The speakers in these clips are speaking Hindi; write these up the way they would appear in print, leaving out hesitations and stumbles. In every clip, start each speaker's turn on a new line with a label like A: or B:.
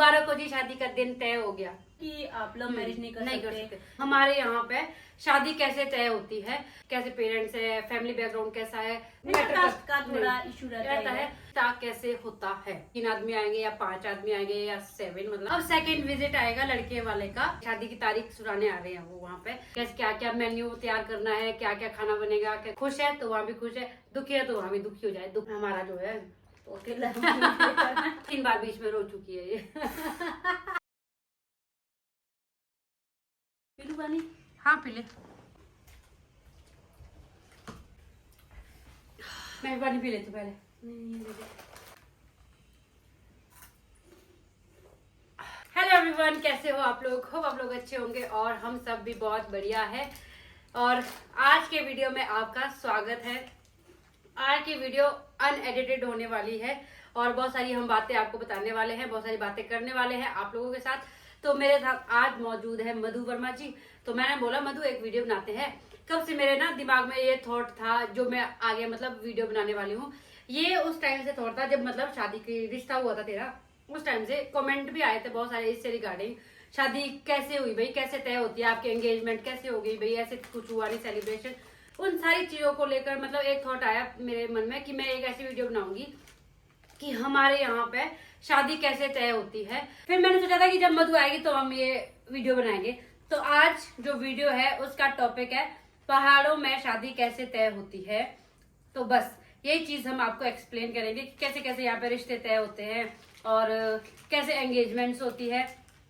A: मुबारक हो जी, शादी का दिन तय हो गया
B: कि आप लव मैरिज नहीं कर सकते।
A: हमारे यहाँ पे शादी कैसे तय होती है, कैसे पेरेंट्स है, फैमिली बैकग्राउंड कैसा है,
B: कास्ट का थोड़ा इशू रहता है।
A: कैसे होता है, 3 आदमी आएंगे या 5 आदमी आएंगे या 7, मतलब अब सेकंड विजिट आएगा लड़के वाले का, शादी की तारीख सुनाने आ रहे हैं वो वहाँ पे, कैसे क्या क्या मेन्यू तैयार करना है, क्या क्या खाना बनेगा, खुश है तो वहाँ भी खुश है, दुखी है तो वहाँ भी दुखी हो जाए। दुख हमारा जो है तो 3 बार बीच में रो चुकी है ये।
B: पीलू पानी?
A: हाँ पीले, मैं पानी पी लेती पहले। हेलो एवरीवन, कैसे हो आप लोग? होप आप लोग अच्छे होंगे और हम सब भी बहुत बढ़िया है। और आज के वीडियो में आपका स्वागत है। आज की वीडियो अनएडिटेड होने वाली है और बहुत सारी हम बातें आपको बताने वाले हैं, बहुत सारी बातें करने वाले हैं आप लोगों के साथ। तो मेरे साथ आज मौजूद है मधु वर्मा जी। तो मैंने बोला मधु एक वीडियो बनाते हैं। कब से मेरे ना दिमाग में ये थॉट था, जो मैं आगे मतलब वीडियो बनाने वाली हूँ, ये उस टाइम से थॉट था जब मतलब शादी की रिश्ता हुआ था तेरा। उस टाइम से कमेंट भी आए थे बहुत सारे इससे रिगार्डिंग, शादी कैसे हुई भाई, कैसे तय होती है, आपकी एंगेजमेंट कैसे हो गई भाई, ऐसे कुछ हुआ नहीं सेलिब्रेशन, उन सारी चीजों को लेकर मतलब एक थॉट आया मेरे मन में कि मैं एक ऐसी वीडियो बनाऊंगी कि हमारे यहाँ पे शादी कैसे तय होती है। फिर मैंने सोचा था कि जब मधु आएगी तो हम ये वीडियो बनाएंगे। तो आज जो वीडियो है उसका टॉपिक है पहाड़ों में शादी कैसे तय होती है। तो बस यही चीज हम आपको एक्सप्लेन करेंगे कि कैसे कैसे यहाँ पे रिश्ते तय होते हैं और कैसे एंगेजमेंट्स होती है,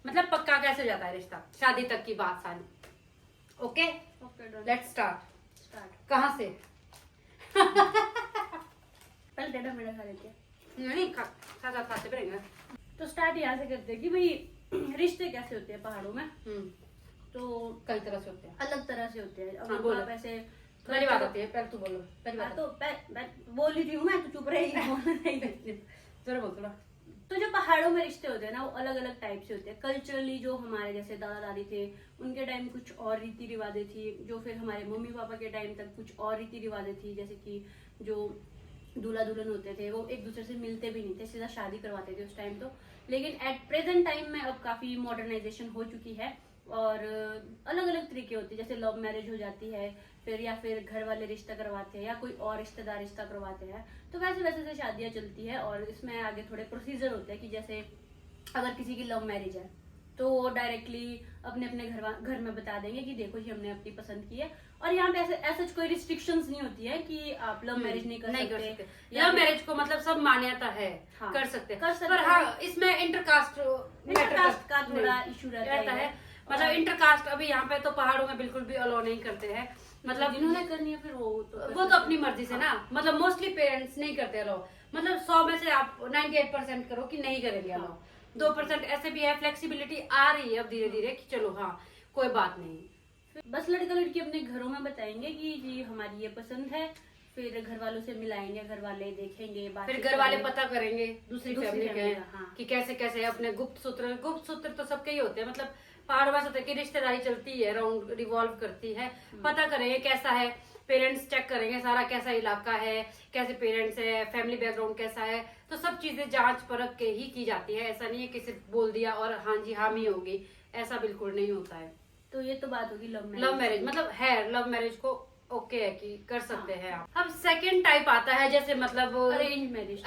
A: मतलब पक्का कैसे हो जाता है रिश्ता, शादी तक की बात सारी। Okay, let's start. कहाँ से?
B: पहले टेढ़ा मेढ़ा खा लेते हैं।
A: नहीं खाते रहेंगे।
B: तो स्टार्ट यहाँ से करते हैं कि भाई रिश्ते कैसे होते हैं पहाड़ों में। तो
A: कई तरह से होते हैं,
B: अलग तरह से होते हैं।
A: हाँ, बोलो।
B: आप ऐसे
A: पहली बात आती है, पहले तू बोलो। पहली बात
B: तो बोल ही रही हूँ मैं, तो चुप रही
A: जरा बोल थोड़ा।
B: तो जो पहाड़ों में रिश्ते होते हैं ना, वो अलग अलग टाइप से होते हैं। कल्चरली जो हमारे जैसे दादा दादी थे उनके टाइम कुछ और रीति रिवाजें थी, जो फिर हमारे मम्मी पापा के टाइम तक कुछ और रीति रिवाजें थी, जैसे कि जो दूल्हा दुल्हन होते थे वो एक दूसरे से मिलते भी नहीं थे, सीधा शादी करवाते थे उस टाइम तो। लेकिन एट प्रेजेंट टाइम में अब काफी मॉडर्नाइजेशन हो चुकी है और अलग अलग तरीके होते हैं, जैसे लव मैरिज हो जाती है फिर, या फिर घर वाले रिश्ता करवाते हैं या कोई और रिश्तेदार रिश्ता करवाते हैं। तो वैसे वैसे से शादियां चलती है और इसमें आगे थोड़े प्रोसीजर होते हैं कि जैसे अगर किसी की लव मैरिज है तो वो डायरेक्टली अपने अपने घर में बता देंगे कि देखो जी हमने अपनी पसंद की है। और यहाँ पे ऐसे कोई रिस्ट्रिक्शंस नहीं होती है कि आप लव मैरिज नहीं कर सकते।
A: लव मैरिज को मतलब सब मान्यता है,
B: हाँ,
A: कर सकते
B: पर
A: हाँ इसमें इंटरकास्ट
B: का थोड़ा इशू रहता है।
A: मतलब इंटरकास्ट अभी यहाँ पे तो पहाड़ों में बिल्कुल भी अलाउ नहीं करते हैं। मतलब
B: जिन्होंने करनी है फिर वो
A: तो अपनी मर्जी से ना, मतलब मोस्टली पेरेंट्स नहीं करते अलाउ। मतलब 100 में से आप 98% करो कि नहीं करेंगे अलाउ। 2% ऐसे भी है, फ्लेक्सिबिलिटी आ रही है अब धीरे धीरे कि चलो हाँ कोई बात नहीं।
B: बस लड़का लड़की अपने घरों में बताएंगे कि जी हमारी ये पसंद है, फिर घर वालों से मिलाएंगे, घर वाले देखेंगे,
A: फिर घर वाले पता करेंगे दूसरी फैमिली के
B: हाँ।
A: कि कैसे कैसे अपने गुप्त सूत्र तो सबके ही होते हैं। मतलब पहाड़ वैसे होता है कि रिश्तेदारी चलती है, राउंड रिवॉल्व करती है। पता करेंगे कैसा है, पेरेंट्स चेक करेंगे सारा, कैसा इलाका है, कैसे पेरेंट्स है, फैमिली बैकग्राउंड कैसा है। तो सब चीजें जांच परख के ही की जाती है। ऐसा नहीं है किसी बोल दिया और हाँ जी हामी होगी, ऐसा बिल्कुल नहीं होता है।
B: तो ये तो बात होगी लव
A: मैरिज मतलब है, लव मैरिज को ओके है कि कर सकते हैं आप। अब सेकंड टाइप आता है जैसे मतलब arrange marriage,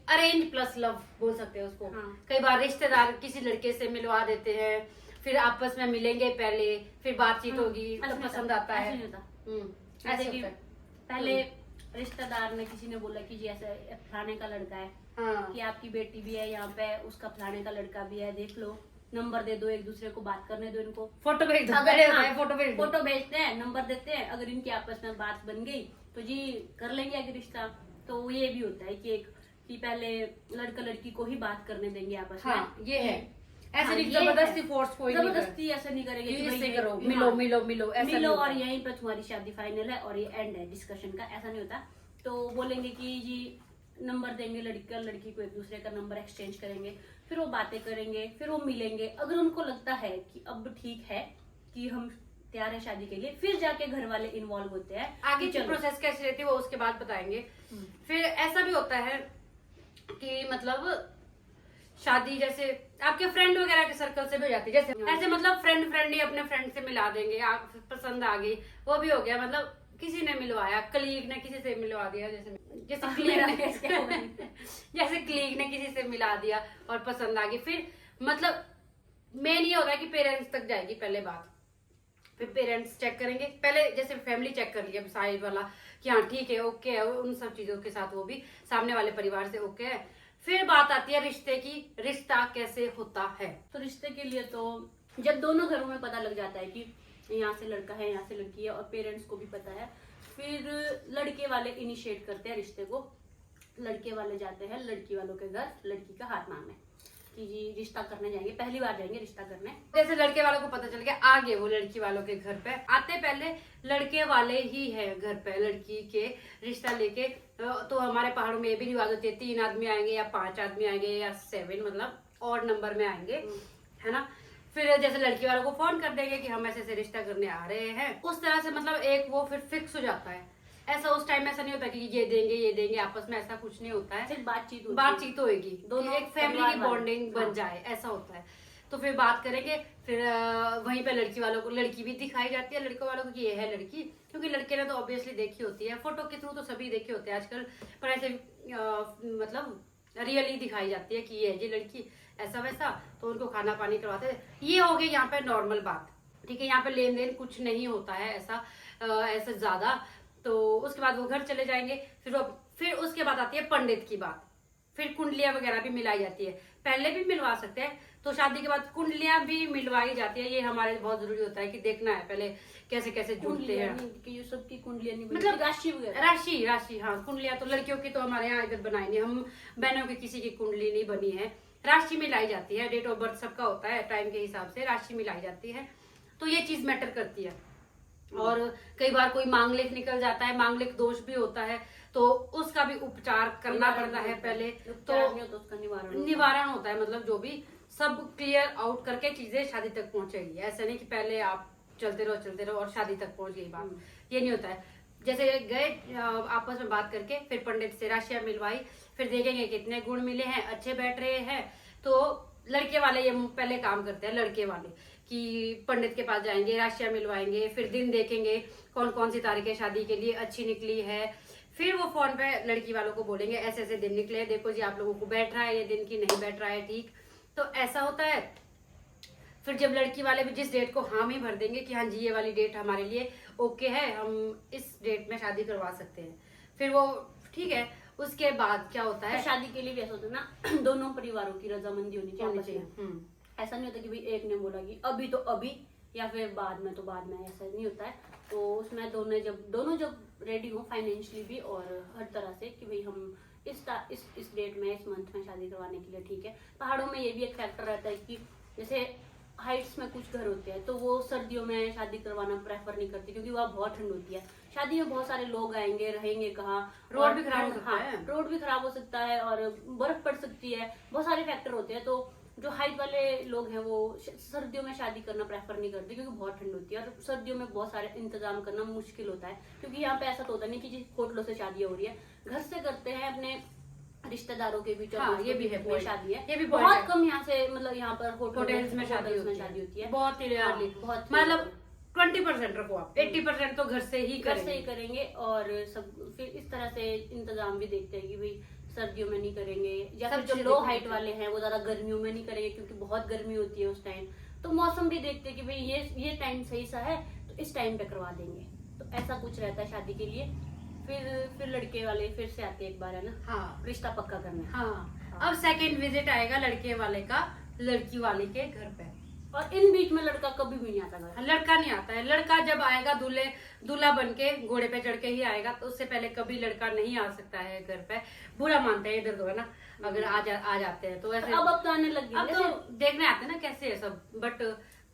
A: arrange plus love बोल सकते हैं उसको।
B: हाँ।
A: कई बार रिश्तेदार किसी लड़के से मिलवा देते हैं, फिर आपस में मिलेंगे पहले, फिर बातचीत होगी, तब पसंद आता है।
B: जैसे कि पहले रिश्तेदार ने किसी ने बोला कि जी ऐसे फलाने का लड़का है,
A: हाँ।
B: कि आपकी बेटी भी है यहाँ पे, उसका फलाने का लड़का भी है, देख लो, नंबर दे दो, एक दूसरे को बात करने दो, इनको
A: फोटो भेज दो।
B: फोटो भेजते हैं, नंबर देते हैं, अगर इनकी आपस में बात बन गई तो जी कर लेंगे आगे रिश्ता। तो ये भी होता है कि पहले लड़का लड़की को ही बात करने देंगे आपस में।
A: हाँ, ये है। ऐसे नहीं जबरदस्ती फोर्स कोई नहीं,
B: जबरदस्ती ऐसा नहीं करेंगे कि
A: इससे
B: भाई
A: करो, मिलो ऐसा
B: मिलो और यहीं पर तुम्हारी शादी फाइनल है और ये एंड है डिस्कशन का, ऐसा नहीं होता। तो बोलेंगे कि जी नंबर देंगे, लड़का लड़की को एक दूसरे का नंबर एक्सचेंज करेंगे, फिर वो बातें करेंगे, फिर वो मिलेंगे। अगर उनको लगता है कि अब ठीक है कि हम तैयार है शादी के लिए, फिर जाके घर वाले इन्वॉल्व होते हैं।
A: आगे की प्रोसेस कैसी रहती है वो उसके बाद बताएंगे। फिर ऐसा भी होता है कि मतलब शादी जैसे आपके फ्रेंड वगैरह के सर्कल से भी हो जाती है, जैसे ऐसे मतलब फ्रेंड ही अपने फ्रेंड से मिला देंगे, आप पसंद आ गई वो भी हो गया, मतलब किसी ने मिलवाया, कलीग ने किसी से मिलवा दिया, जैसे जैसे कलीग ने किसी से मिला दिया और पसंद आ गई, फिर मतलब मेन ये होता है कि पेरेंट्स तक जाएगी पहले बात, फिर पेरेंट्स चेक करेंगे, पहले जैसे फैमिली चेक कर लिया साइड वाला कि हाँ ठीक है, ओके है, उन सब चीजों के साथ वो भी सामने वाले परिवार से ओके है। फिर बात आती है रिश्ते की, रिश्ता कैसे होता है।
B: तो रिश्ते के लिए तो जब दोनों घरों में पता लग जाता है कि यहाँ से लड़का है, यहाँ से लड़की है, और पेरेंट्स को भी पता है, फिर लड़के वाले इनिशिएट करते हैं रिश्ते को। लड़के वाले जाते हैं लड़की वालों के घर लड़की का हाथ मांगने कि जी रिश्ता करने जाएंगे, पहली बार जाएंगे रिश्ता करने।
A: जैसे लड़के वालों को पता चल गया, आगे वो लड़की वालों के घर पे आते, पहले लड़के वाले ही है घर पे लड़की के रिश्ता लेके। तो हमारे पहाड़ों में ये भी रिवाज होती है, 3 आदमी आएंगे या 5 आदमी आएंगे या 7, मतलब और नंबर में आएंगे, है ना। फिर जैसे लड़की वालों को फोन कर देंगे कि हम ऐसे रिश्ता करने आ रहे हैं, उस तरह से मतलब एक वो फिर फिक्स हो जाता है। ऐसा उस टाइम ऐसा नहीं होता कि ये देंगे आपस में, ऐसा कुछ नहीं होता है,
B: सिर्फ
A: बातचीत होगी, दोनों एक फैमिली की बॉन्डिंग बन जाए, ऐसा होता है। तो फिर बात करेंगे, फिर वहीं पे लड़की वालों को लड़की भी दिखाई जाती है, लड़कों वालों को कि ये है लड़की, क्योंकि लड़के ने तो ऑब्वियसली देखी होती है, फोटो के थ्रू तो सभी देखे होते हैं आजकल, पर ऐसे मतलब रियली दिखाई जाती है कि ये है जी लड़की, ऐसा वैसा। तो उनको खाना पानी करवाते हैं, ये हो गई यहाँ पे नॉर्मल बात, ठीक है। यहाँ पे लेन देन कुछ नहीं होता है ऐसा ज्यादा। तो उसके बाद वो घर चले जाएंगे, फिर उसके बाद आती है पंडित की बात, फिर कुंडलियां वगैरह भी मिलाई जाती है, पहले भी मिलवा सकते हैं, तो शादी के बाद कुंडलियां भी मिलवाई जाती है। ये हमारे बहुत जरूरी होता है कि देखना है पहले कैसे कैसे जुड़ते हैं,
B: सबकी कुंडलियां नहीं,
A: मतलब
B: राशि वगैरह,
A: राशि हाँ, कुंडलियां तो लड़कियों की तो हमारे यहाँ इधर बनाई नहीं, हम बहनों की किसी की कुंडली नहीं बनी है, राशि मिलाई जाती है, डेट ऑफ बर्थ सबका होता है, टाइम के हिसाब से राशि मिलाई जाती है, तो ये चीज मैटर करती है। और कई बार कोई मांगलिक निकल जाता है, मांगलिक दोष भी होता है, तो उसका भी उपचार करना पड़ता है पहले, तो
B: उसका
A: निवारण होता है, मतलब जो भी सब क्लियर आउट करके चीजें शादी तक पहुंचेगी। ऐसा नहीं कि पहले आप चलते रहो और शादी तक पहुंच गई बात, ये नहीं होता है। जैसे गए आपस में बात करके, फिर पंडित से राशियां मिलवाई, फिर देखेंगे कितने गुण मिले हैं, अच्छे बैठ रहे हैं, तो लड़के वाले ये पहले काम करते हैं, लड़के वाले कि पंडित के पास जाएंगे, राशियां मिलवाएंगे, फिर दिन देखेंगे कौन कौन सी तारीखें शादी के लिए अच्छी निकली है, फिर वो फोन पे लड़की वालों को बोलेंगे ऐसे ऐसे दिन निकले, देखो जी आप लोगों को बैठ रहा है ये दिन की नहीं बैठ रहा है, ठीक, तो ऐसा होता है। फिर जब लड़की वाले भी जिस डेट को हाँ में भर देंगे कि हाँ जी ये वाली डेट हमारे लिए ओके है, हम इस डेट में शादी करवा सकते हैं, फिर वो ठीक है। उसके बाद क्या होता है,
B: तो शादी के लिए भी ऐसा होता है ना, दोनों परिवारों की रजामंदी होनी चाहिए। ऐसा नहीं होता कि भाई एक ने बोला कि अभी तो अभी, या फिर बाद में तो बाद में, ऐसा नहीं होता है। तो उसमें दोनों जब रेडी हो फाइनेंशियली भी और हर तरह से कि भाई हम इस डेट में, इस मंथ में शादी करवाने के लिए ठीक है। पहाड़ों में ये भी एक फैक्टर रहता है कि जैसे हाइट्स में कुछ घर होते हैं तो वो सर्दियों में शादी करवाना प्रेफर नहीं करती, क्योंकि वहाँ बहुत ठंड होती है। शादी में बहुत सारे लोग आएंगे, रहेंगे कहाँ,
A: रोड भी खराब हो सकता है,
B: रोड भी खराब हो सकता है और बर्फ पड़ सकती है, बहुत सारे फैक्टर होते हैं। तो जो हाइट वाले लोग हैं वो सर्दियों में शादी करना प्रेफर नहीं करते, क्योंकि बहुत ठंड होती है और सर्दियों में बहुत सारे इंतजाम करना मुश्किल होता है। क्योंकि यहाँ पे ऐसा तो होता नहीं कि जिस होटलों से शादी हो रही है, घर से करते हैं, अपने रिश्तेदारों के बीच।
A: हाँ, ये भी है
B: शादी है,
A: ये भी
B: बहुत कम यहाँ से, मतलब यहाँ पर
A: होटल्स में शादी होती है, बहुत ही रेयरली,
B: बहुत
A: मतलब 20% रखो आप, 80% तो घर से ही
B: करेंगे। और सब फिर इस तरह से इंतजाम भी देखते हैं कि भाई सर्दियों में नहीं करेंगे, या फिर जो लो हाइट वाले हैं वो ज्यादा गर्मियों में नहीं करेंगे, क्योंकि बहुत गर्मी होती है उस टाइम। तो मौसम भी देखते हैं कि भाई ये टाइम सही सा है तो इस टाइम पे करवा देंगे। तो ऐसा कुछ रहता है शादी के लिए। फिर लड़के वाले फिर से आते हैं एक बार, है ना,
A: हाँ,
B: रिश्ता पक्का करने।
A: हाँ, अब सेकंड विजिट आएगा लड़के वाले का लड़की वाले के घर पे,
B: और इन बीच में लड़का कभी भी नहीं आता घर।
A: लड़का नहीं आता है। लड़का जब आएगा दूल्हा बन के घोड़े पे चढ़ के ही आएगा, तो उससे पहले कभी लड़का नहीं आ सकता है घर पे। बुरा मानते हैं इधर तो, है ना, अगर आ जाते हैं तो ऐसे।
B: अब तो आने लग गए,
A: अब तो देखने आते हैं ना कैसे है सब, बट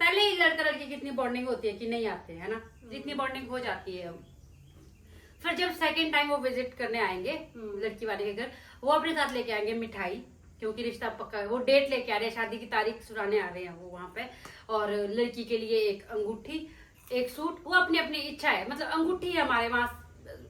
A: पहले ही लड़का लड़की की इतनी बॉन्डिंग होती है कि नहीं आते, है ना, इतनी बॉन्डिंग हो जाती है। अब फिर जब सेकेंड टाइम वो विजिट करने आएंगे लड़की वाले के घर, वो अपने साथ लेके आएंगे मिठाई, क्योंकि रिश्ता पक्का है। वो डेट लेके आ रहे हैं, शादी की तारीख सुनाने आ रहे हैं वो वहां पे, और लड़की के लिए एक अंगूठी, एक सूट, वो अपनी अपनी इच्छा है। मतलब अंगूठी हमारे वहाँ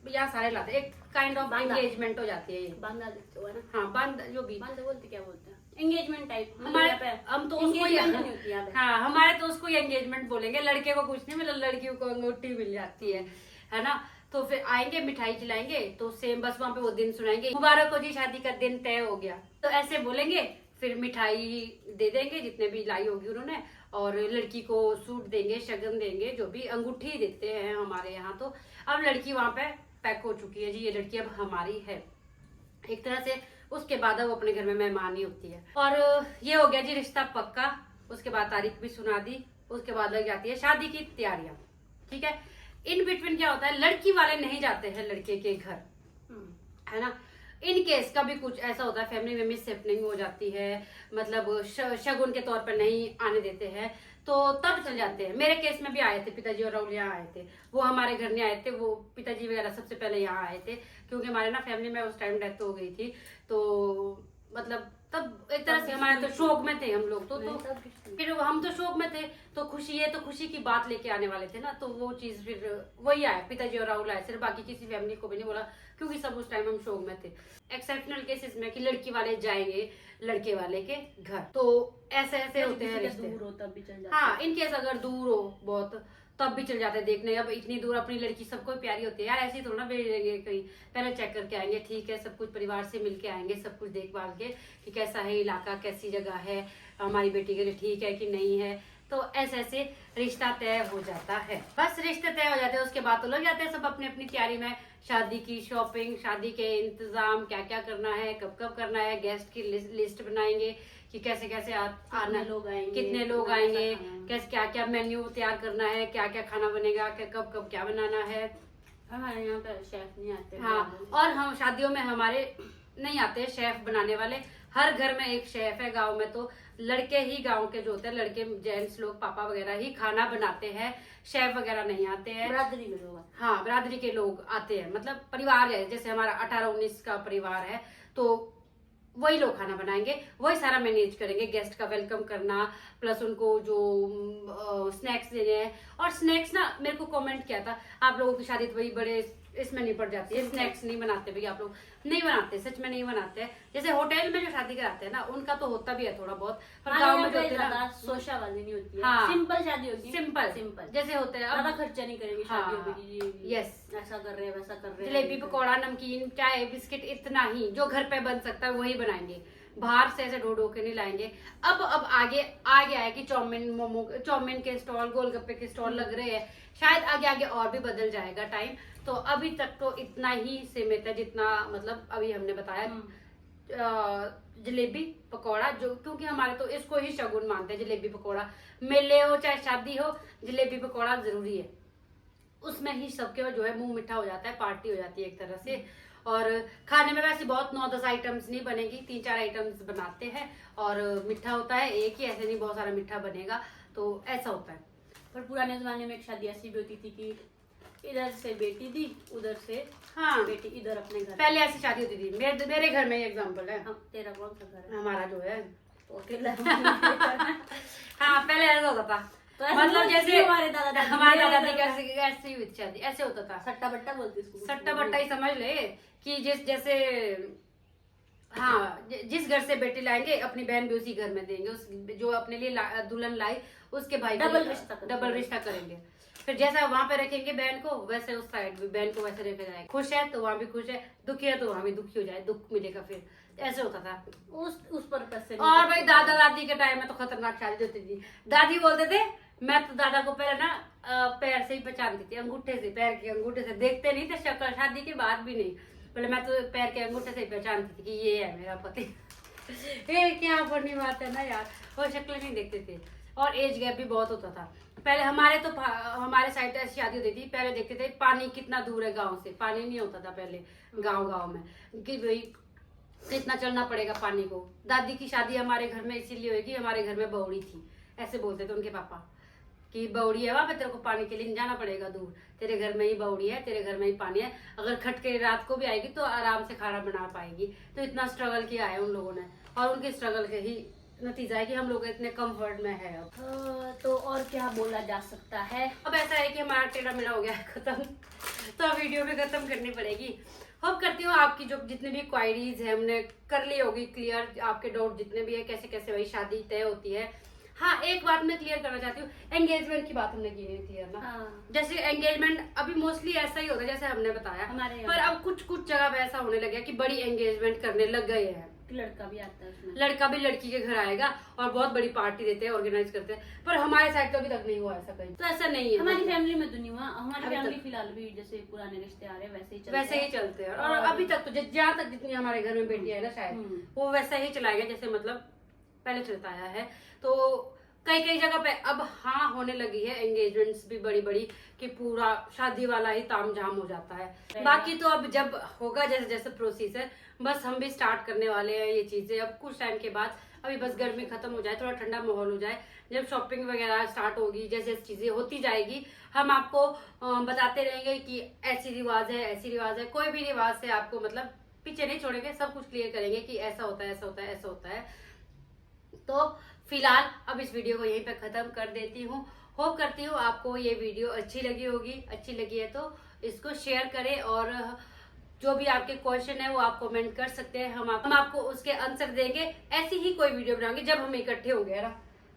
A: यहाँ सारे लाते हैं, एक काइंड ऑफ एंगेजमेंट हो जाती है ये।
B: बांधा देते हो, है ना।
A: हाँ, बांध जो भी
B: बोलते क्या बोलते हैं, एंगेजमेंट टाइप
A: हमारे हम तो उसको
B: एंगेजमेंट नहीं होती यहाँ पे।
A: हाँ, हमारे तो उसको एंगेजमेंट बोलेंगे, लड़के को कुछ नहीं, मतलब लड़कियों को अंगूठी मिल जाती है ना। तो फिर आएंगे, मिठाई खिलाएंगे, तो सेम बस वहाँ पे वो दिन सुनाएंगे, मुबारक हो जी शादी का दिन तय हो गया, तो ऐसे बोलेंगे। फिर मिठाई दे देंगे जितने भी लाई होगी उन्होंने, और लड़की को सूट देंगे, शगन देंगे, जो भी अंगूठी देते हैं हमारे यहाँ। तो अब लड़की वहाँ पे पैक हो चुकी है जी, ये लड़की अब हमारी है एक तरह से। उसके बाद अब अपने घर में मेहमान ही होती है। और ये हो गया जी रिश्ता पक्का। उसके बाद तारीख भी सुना दी, उसके बाद लग जाती है शादी की तैयारियां। ठीक है, इन बिटवीन क्या होता है, लड़की वाले नहीं जाते हैं लड़के के घर, है ना। इन केस कभी कुछ ऐसा होता है फैमिली में मिसहैपनिंग हो जाती है, मतलब शगुन के तौर पर नहीं आने देते हैं, तो तब चल जाते हैं। मेरे केस में भी आए थे, पिताजी और राहुल यहाँ आए थे, वो हमारे घर नहीं आए थे, वो पिताजी वगैरह सबसे पहले यहाँ आए थे, क्योंकि हमारे ना फैमिली में उस टाइम डेथ हो गई थी। तो मतलब तब एक तरह से हमारे तो शौक में थे हम लोग, तो फिर हम तो शौक में थे, तो खुशी है, तो खुशी की बात लेके आने वाले थे ना, तो वो चीज फिर वही आए, पिताजी और राहुल आए, सिर्फ बाकी किसी फैमिली को भी नहीं बोला, क्योंकि सब उस टाइम हम शौक में थे। एक्सेप्शनल केसेस में कि लड़की वाले जाएंगे लड़के वाले के घर, तो ऐसे ऐसे होते हैं रिश्ते।
B: दूर हो तब भी चल जाते
A: हाँ, इनकेस अगर दूर हो बहुत तब भी चल जाते हैं देखने। अब इतनी दूर अपनी लड़की सबको प्यारी होती है यार, ऐसे ही थोड़ा ना भेज देंगे कहीं, पहले चेक करके आएंगे, ठीक है, सब कुछ परिवार से मिलके आएंगे, सब कुछ देख भाल के कि कैसा है इलाका, कैसी जगह है, हमारी बेटी के लिए ठीक है कि नहीं है। तो ऐसे ऐसे रिश्ता तय हो जाता है। बस रिश्ते तय हो जाते हैं, उसके बाद तो लग जाते हैं सब अपनी अपनी तैयारी में, शादी की शॉपिंग, शादी के इंतजाम, क्या क्या करना है, कब कब करना है, गेस्ट की लिस्ट बनाएंगे कि कैसे कैसे आना,
B: लोग आएंगे,
A: कितने लोग आएंगे, कैसे क्या क्या मेन्यू तैयार करना है, क्या क्या खाना बनेगा, कब कब क्या बनाना है।
B: हमारे यहाँ पे शेफ नहीं आते।
A: हाँ, और हम शादियों में हमारे नहीं आते शेफ बनाने वाले, हर घर में एक शेफ है। गांव में तो लड़के ही, गांव के जो होते हैं लड़के, जेंट्स लोग, पापा वगैरह ही खाना बनाते हैं, शेफ वगैरह नहीं आते हैं।
B: बिरादरी के लोग,
A: हाँ, बिरादरी के लोग आते हैं, मतलब परिवार है, जैसे हमारा 18-19 का परिवार है, तो वही लोग खाना बनाएंगे, वही सारा मैनेज करेंगे, गेस्ट का वेलकम करना, प्लस उनको जो स्नैक्स देने हैं। और स्नैक्स ना, मेरे को कमेंट किया था, आप लोगों की शादी तो वही बड़े इसमें नहीं पड़ जाती है, स्नैक्स नहीं बनाते भैया आप लोग, नहीं बनाते, सच में नहीं बनाते। जैसे होटल में जो शादी कराते हैं ना, उनका तो होता भी है थोड़ा बहुत, पर गाँव में जो होते हैं ना,
B: सोशा वाली नहीं होती है।
A: हाँ,
B: सिंपल शादी होती है,
A: सिंपल जैसे होते हैं,
B: ज्यादा खर्चा नहीं करेंगे शादियों में।
A: यस,
B: ऐसा कर रहे हैं, वैसा कर रहे हैं,
A: जलेबी, पकौड़ा, नमकीन, चाय, बिस्किट, इतना ही जो घर पे बन सकता है वही बनाएंगे, बाहर से ऐसे ढो के नहीं लाएंगे। अब आगे आ गया है कि चाउमीन, मोमो, चाउमीन के स्टॉल, गोलगप्पे के स्टॉल लग रहे हैं, शायद आगे आगे और भी बदल जाएगा टाइम। तो अभी तक तो इतना ही सीमित है जितना मतलब अभी हमने बताया। जलेबी पकौड़ा, जो क्योंकि हमारे तो इसको ही शगुन मानते हैं, जलेबी पकौड़ा, मेले हो चाहे शादी हो, जलेबी पकौड़ा जरूरी है, उसमें ही सबके जो है मुंह मीठा हो जाता है, पार्टी हो जाती है एक तरह से। और खाने में वैसे बहुत 9-10 आइटम्स नहीं बनेगी, 3-4 आइटम्स बनाते हैं, और मीठा होता है एक ही, ऐसे नहीं बहुत सारा मीठा बनेगा, तो ऐसा होता है।
B: पर पुराने जमाने में एक शादी ऐसी भी होती थी कि इधर से बेटी दी, उधर से
A: हाँ,
B: बेटी इधर अपने घर।
A: पहले ऐसी शादी होती थी, मेरे घर में एग्जांपल है।
B: तेरा कौन सा घर है?
A: हमारा जो है
B: तो अकेला।
A: हाँ, पहले ऐसा होता था,
B: तो
A: मतलब जैसे
B: हमारे दादा
A: दादी ऐसी हुई थी शादी, ऐसे होता था।
B: सट्टा बट्टा बोलते इसको,
A: सट्टा बट्टा ही समझ ले कि जैसे हाँ, जिस घर से बेटी लाएंगे अपनी बहन भी उसी घर में देंगे, उस जो अपने लिए दुल्हन लाई उसके भाई डबल रिश्ता करेंगे। फिर जैसा वहाँ पे रखेंगे बहन को, वैसे उस साइड भी बहन को वैसे रखा जाएगा। खुश है तो वहाँ भी खुश है, दुखी है तो वहाँ भी दुखी हो जाए, दुख मिलेगा। फिर ऐसे होता था
B: उस पर्पस से।
A: और भाई दादा दादी के टाइम में तो खतरनाक शादी होती थी। दादी बोलते थे, मैं तो दादा को पहले ना पैर से ही पहचानती थी, अंगूठे से, पैर के अंगूठे से, देखते नहीं थे शक्ल, शादी के बाद भी नहीं, पहले मैं तो पैर के अंगूठे से ही पहचानती थी कि ये है मेरा पति। क्या फनी बात है ना यार, वो शक्ल नहीं देखते थे। और एज गैप भी बहुत होता था पहले। हमारे साइड ऐसी शादी होती थी, पहले देखते थे पानी कितना दूर है गाँव से, पानी नहीं होता था पहले गाँव में, कि भाई कितना चलना पड़ेगा पानी को। दादी की शादी हमारे घर में इसीलिए हुई कि हमारे घर में बौड़ी थी, ऐसे बोलते थे उनके पापा कि बौड़ी है, वहां पे तेरे को पानी के लिए जाना पड़ेगा दूर, तेरे घर में ही बौड़ी है, तेरे घर में ही पानी है, अगर खट के रात को भी आएगी तो आराम से खाना बना पाएगी। तो इतना स्ट्रगल किया है उन लोगों ने, और उनके स्ट्रगल के ही नतीजा है कि हम लोग इतने कंफर्ट में है अब।
B: तो और क्या बोला जा सकता है।
A: अब ऐसा है कि हमारा टेढ़ा मेढ़ा हो गया है खत्म, तो अब वीडियो भी खत्म करनी पड़ेगी। होप करती हूँ आपकी जो जितने भी क्वायरीज है हमने कर ली होगी क्लियर, आपके डाउट जितने भी है कैसे कैसे वही शादी तय होती है। हाँ, एक बात मैं क्लियर करना चाहती हूँ, एंगेजमेंट की बात हमने की नहीं क्लियर ना।
B: हाँ।
A: जैसे एंगेजमेंट अभी मोस्टली ऐसा ही होता है जैसे हमने बताया,
B: हमारे यहाँ
A: पर अब कुछ कुछ जगह पे ऐसा होने लग गया कि बड़ी एंगेजमेंट करने लग गए हैं।
B: लड़का भी आता है उसमें,
A: लड़का भी लड़की के घर आएगा और बहुत बड़ी पार्टी देते हैं, ऑर्गेनाइज करते हैं, पर हमारे साइड तो अभी तक नहीं हुआ ऐसा कहीं, तो ऐसा नहीं है
B: हमारी फैमिली में तो नहीं हुआ। हमारी
A: अभी
B: फैमिली
A: तक।
B: फिलहाल भी जैसे पुराने रिश्ते आ रहे हैं
A: वैसे ही चलते हैं। और अभी तक तो जहाँ तक जितनी हमारे घर में बेटियां है ना शायद वो वैसा ही चलाएगा जैसे मतलब पहले चलता आया है। तो कई कई जगह पे अब हाँ होने लगी है एंगेजमेंट्स भी बड़ी बड़ी कि पूरा शादी वाला ही तामझाम हो जाता है। बाकी तो अब जब होगा जैसे जैसे प्रोसीजर, बस हम भी स्टार्ट करने वाले हैं ये चीजें अब कुछ टाइम के बाद। अभी बस गर्मी खत्म हो जाए, थोड़ा ठंडा माहौल हो जाए, जब शॉपिंग वगैरह स्टार्ट होगी, जैसे चीजें होती जाएगी हम आपको बताते रहेंगे कि ऐसी रिवाज है ऐसी रिवाज है। कोई भी रिवाज से आपको मतलब पीछे नहीं छोड़ेंगे, सब कुछ क्लियर करेंगे कि ऐसा होता है ऐसा होता है ऐसा होता है। तो फिलहाल अब इस वीडियो को यहीं पे खत्म कर देती हूँ। होप करती हूँ आपको ये वीडियो अच्छी लगी होगी, अच्छी लगी है तो इसको शेयर करें और जो भी आपके क्वेश्चन है वो आप कमेंट कर सकते हैं, हम आपको उसके आंसर देंगे। ऐसी ही कोई वीडियो बनाएंगे जब हम इकट्ठे होंगे ना,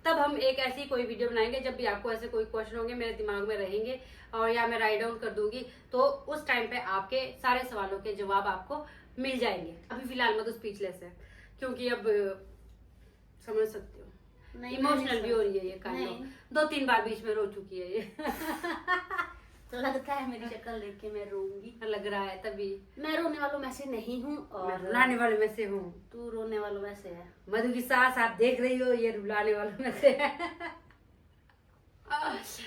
A: तब हम एक ऐसी कोई वीडियो बनाएंगे जब भी आपको ऐसे कोई क्वेश्चन होंगे मेरे दिमाग में रहेंगे और या मैं राइट डाउन कर दूंगी, तो उस टाइम पे आपके सारे सवालों के जवाब आपको मिल जाएंगे। अभी फिलहाल मैं तो स्पीचलेस है क्योंकि अब समझ सकती हूँ इमोशनल भी हो रही है ये काइंड, 2-3 बार बीच में रो चुकी है ये
B: तो लगता है मेरी शक्ल देख के मैं रोऊंगी,
A: लग रहा है तभी।
B: मैं रोने वालों में से नहीं हूँ और
A: मैं रुलाने वालों में से हूँ।
B: तू रोने वालों में से है।
A: मधु की सास आप देख रही हो, ये रुलाने वालों में से है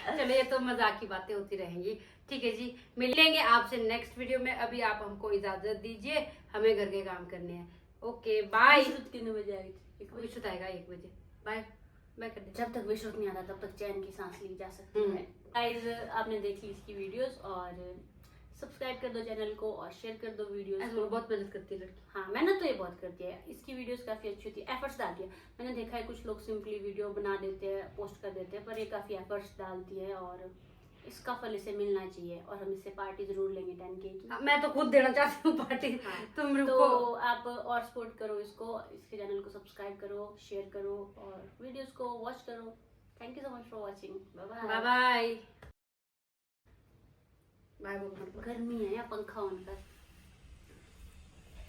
A: चलो ये तो मजाक की बातें होती रहेंगी। ठीक है जी, मिलेंगे आपसे नेक्स्ट वीडियो में। अभी आप हमको इजाजत दीजिए, हमें घर के काम करने हैं। Okay bye.
B: कितने बजे आएगी?
A: विश्रुत आएगा 1 बजे। बाय बाय कर दे।
B: जब तक विश्रुत नहीं आता तब तक चैन की सांस ली जा सकती है। गाइस आपने देख ली इसकी वीडियोस और सब्सक्राइब कर दो चैनल को और शेयर कर दो वीडियोस को।
A: बहुत मेहनत करती है लड़की।
B: हाँ मेहनत तो ये बहुत करती है, इसकी वीडियोस काफी अच्छी होती है, एफर्ट्स डालती है। मैंने देखा है कुछ लोग सिंपली वीडियो बना देते हैं पोस्ट कर देते हैं, पर ये काफी एफर्ट्स डालती है और इसका फल इसे मिलना चाहिए और हम इससे पार्टी जरूर लेंगे 10K की।
A: मैं तो खुद देना चाहती हूँ पार्टी।
B: हाँ,
A: तुम रुको।
B: तो आप और सपोर्ट करो इसको, इसके चैनल को सब्सक्राइब करो, शेयर करो और वीडियोस को वॉच करो। Thank you so much for watching. Bye
A: bye bye bye.
B: गर्मी है या पंखा ऑन कर।